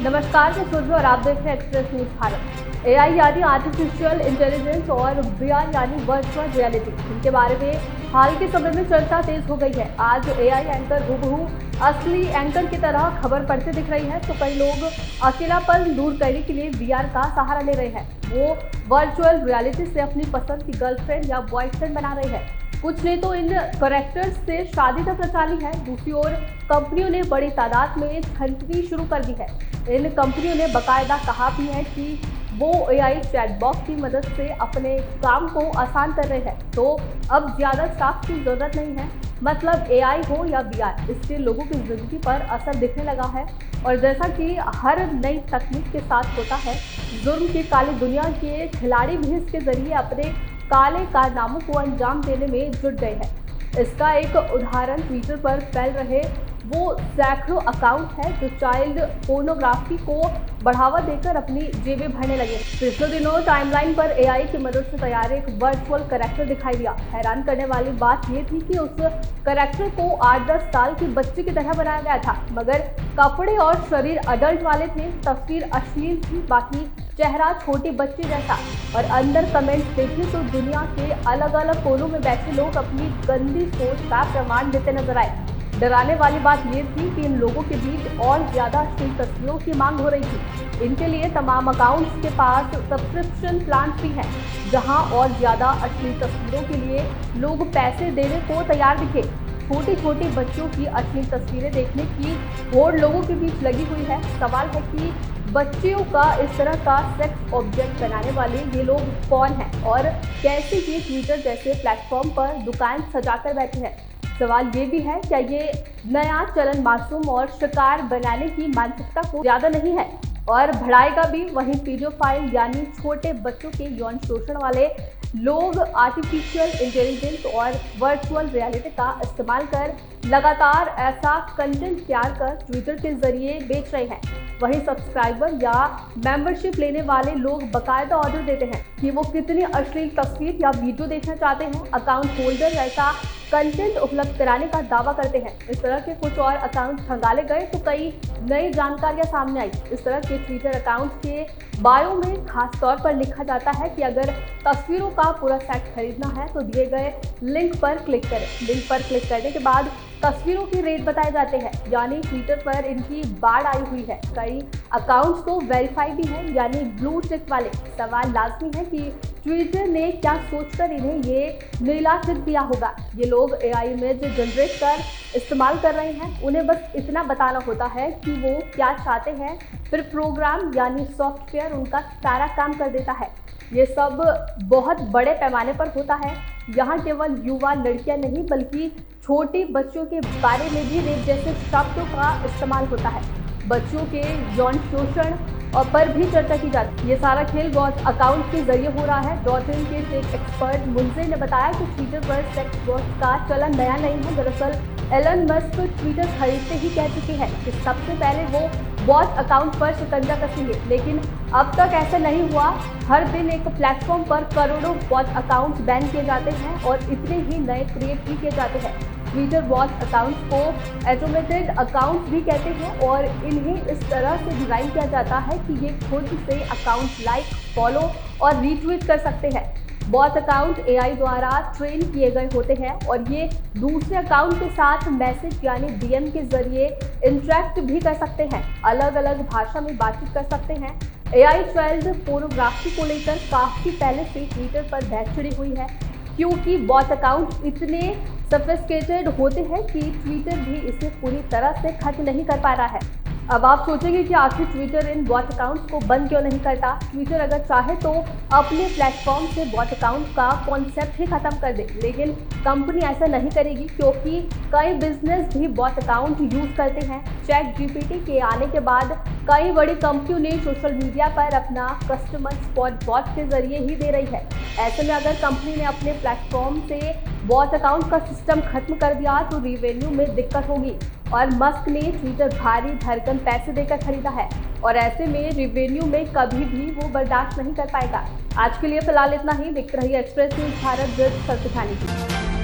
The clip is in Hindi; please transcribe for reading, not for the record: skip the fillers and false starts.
नमस्कार, मैं सुरभि और आप देख रहे हैं एक्सप्रेस न्यूज भारत। एआई यानी आर्टिफिशियल इंटेलिजेंस और वीआर यानी वर्चुअल रियलिटी, इनके बारे में हाल के समय में चर्चा तेज हो गई है। आज एआई एंकर हूबहू असली एंकर की तरह खबर पढ़ते दिख रही है, तो कई लोग अकेलापन दूर करने के लिए वीआर का सहारा ले रहे हैं। वो वर्चुअल रियलिटी से अपनी पसंद की गर्लफ्रेंड या बॉयफ्रेंड बना रहे हैं। कुछ ने तो इन कैरेक्टर्स से शादी तक रचा ली है। दूसरी ओर कंपनियों ने बड़ी तादाद में खरीदनी शुरू कर दी है। इन कंपनियों ने बाकायदा कहा भी है कि वो एआई चैटबॉट की मदद से अपने काम को आसान कर रहे हैं, तो अब ज़्यादा स्टाफ की ज़रूरत नहीं है। मतलब एआई हो या वीआर, इससे लोगों की ज़िंदगी पर असर दिखने लगा है। और जैसा कि हर नई तकनीक के साथ होता है, जुर्म की काली दुनिया के खिलाड़ी भी इसके ज़रिए अपने काले कारनामों को अंजाम देने में जुट गए हैं। इसका एक उदाहरण ट्विटर पर फैल रहे वो सैकड़ों अकाउंट है जो चाइल्ड पोर्नोग्राफी को बढ़ावा देकर अपनी जेबें भरने लगे। पिछले दिनों टाइमलाइन पर एआई की मदद से तैयार एक वर्चुअल कैरेक्टर दिखाई दिया। हैरान करने वाली बात ये थी कि उस कैरेक्टर को 8-10 साल के बच्चे की तरह बनाया गया था, मगर कपड़े और शरीर अडल्ट वाले थे। तस्वीर अश्लील थी, बाकी चेहरा छोटे बच्चे जैसा। और अंदर कमेंट्स देखें तो दुनिया के अलग अलग कोनों में बैठे लोग अपनी गंदी सोच का प्रमाण देते नजर आए। डराने वाली बात ये थी कि इन लोगों के बीच और ज्यादा अश्लील तस्वीरों की मांग हो रही थी। इनके लिए तमाम अकाउंट्स के पास सब्सक्रिप्शन प्लान भी हैं, जहां और ज्यादा अश्लील तस्वीरों के लिए लोग पैसे देने को तैयार दिखे। छोटी छोटी बच्चों की अश्लील तस्वीरें देखने की होड़ लोगों के बीच लगी हुई है। सवाल है कि बच्चियों का इस तरह का सेक्स ऑब्जेक्ट बनाने वाले ये लोग कौन हैं और कैसे ये ट्विटर जैसे प्लेटफॉर्म पर दुकान सजाकर बैठे हैं। सवाल ये भी है, क्या ये नया चलन मासूम और शिकार बनाने की मानसिकता को ज्यादा नहीं है और बढ़ाएगा भी। वहीं पीडोफाइल यानी छोटे बच्चों के यौन शोषण वाले लोग आर्टिफिशियल इंटेलिजेंस और वर्चुअल रियलिटी का इस्तेमाल कर लगातार ऐसा कंटेंट तैयार कर ट्विटर के जरिए बेच रहे हैं। वहीं सब्सक्राइबर या मेंबरशिप लेने वाले लोग बाकायदा ऑर्डर देते हैं कि वो कितनी अश्लील तस्वीर या वीडियो देखना चाहते हैं। अकाउंट होल्डर ऐसा कंटेंट उपलब्ध कराने का दावा करते हैं। इस तरह के कुछ और अकाउंट खंगाले गए तो कई नई जानकारियां सामने आई। इस तरह के ट्विटर अकाउंट के बायो में खास तौर पर लिखा जाता है कि अगर तस्वीरों का पूरा सेट खरीदना है तो दिए गए लिंक पर क्लिक करें। लिंक पर क्लिक करने के बाद तस्वीरों के रेट बताए जाते हैं, यानी ट्विटर पर इनकी बाढ़ आई हुई है। कई अकाउंट्स तो वेरीफाई भी हैं, यानी ब्लू टिक वाले। सवाल लाजमी है कि ट्विटर ने क्या सोचकर इन्हें ये नीला टिक दिया होगा। ये लोग एआई इमेज जनरेट कर इस्तेमाल कर रहे हैं, उन्हें बस इतना बताना होता है कि वो क्या चाहते हैं, फिर प्रोग्राम यानी सॉफ्टवेयर उनका सारा काम कर देता है। ये सब बहुत बड़े पैमाने पर होता है। यहाँ केवल युवा लड़कियां नहीं बल्कि छोटे बच्चों के बारे में भी रेप जैसे शब्दों का इस्तेमाल होता है। बच्चों के यौन शोषण और पर भी चर्चा की जाती है। ये सारा खेल बॉट अकाउंट के जरिए हो रहा है। .in के टेक एक्सपर्ट मुंजे ने बताया कि ट्विटर पर सेक्स बॉट का चलन नया नहीं है। दरअसल एलन मस्क ट्विटर खरीदते ही कह चुके हैं कि सबसे पहले वो बॉट अकाउंट पर शिकंजा कसेंगे, लेकिन अब तक ऐसा नहीं हुआ। हर दिन एक प्लेटफॉर्म पर करोड़ों बॉट अकाउंट्स बैन किए जाते हैं और इतने ही नए क्रिएट भी किए जाते हैं। ट्विटर बॉट अकाउंट्स को ऑटोमेटेड अकाउंट्स भी कहते हैं और इन्हें इस तरह से डिज़ाइन किया जाता है कि ये खुद से अकाउंट लाइक, फॉलो और रीट्वीट कर सकते हैं। बॉट अकाउंट एआई द्वारा ट्रेन किए गए होते हैं और ये दूसरे अकाउंट के साथ मैसेज यानी डीएम के जरिए इंटरेक्ट भी कर सकते हैं, अलग अलग भाषा में बातचीत कर सकते हैं। एआई चाइल्ड पोर्नोग्राफी को लेकर काफ़ी पहले से ट्विटर पर बहस छिड़ी हुई है, क्योंकि बॉट अकाउंट इतने सोफिस्टिकेटेड होते हैं कि ट्विटर भी इसे पूरी तरह से खत्म नहीं कर पा रहा है। अब आप सोचेंगे कि आखिर ट्विटर इन बॉट अकाउंट्स को बंद क्यों नहीं करता। ट्विटर अगर चाहे तो अपने प्लेटफॉर्म से बॉट अकाउंट का कॉन्सेप्ट ही खत्म कर दे, लेकिन कंपनी ऐसा नहीं करेगी क्योंकि कई बिजनेस भी बॉट अकाउंट यूज करते हैं। चैट जीपीटी के आने के बाद कई बड़ी कंपनियों ने सोशल मीडिया पर अपना कस्टमर सपोर्ट बॉट के जरिए ही दे रही है। ऐसे में अगर कंपनी ने अपने प्लेटफॉर्म से बॉट अकाउंट का सिस्टम खत्म कर दिया तो रिवेन्यू में दिक्कत होगी। और मस्क ने ट्विटर भारी भरकम पैसे देकर खरीदा है और ऐसे में रिवेन्यू में कभी भी वो बर्दाश्त नहीं कर पाएगा। आज के लिए फिलहाल इतना ही। देखते रहिए एक्सप्रेस न्यूज भारत, सत्य खानी की।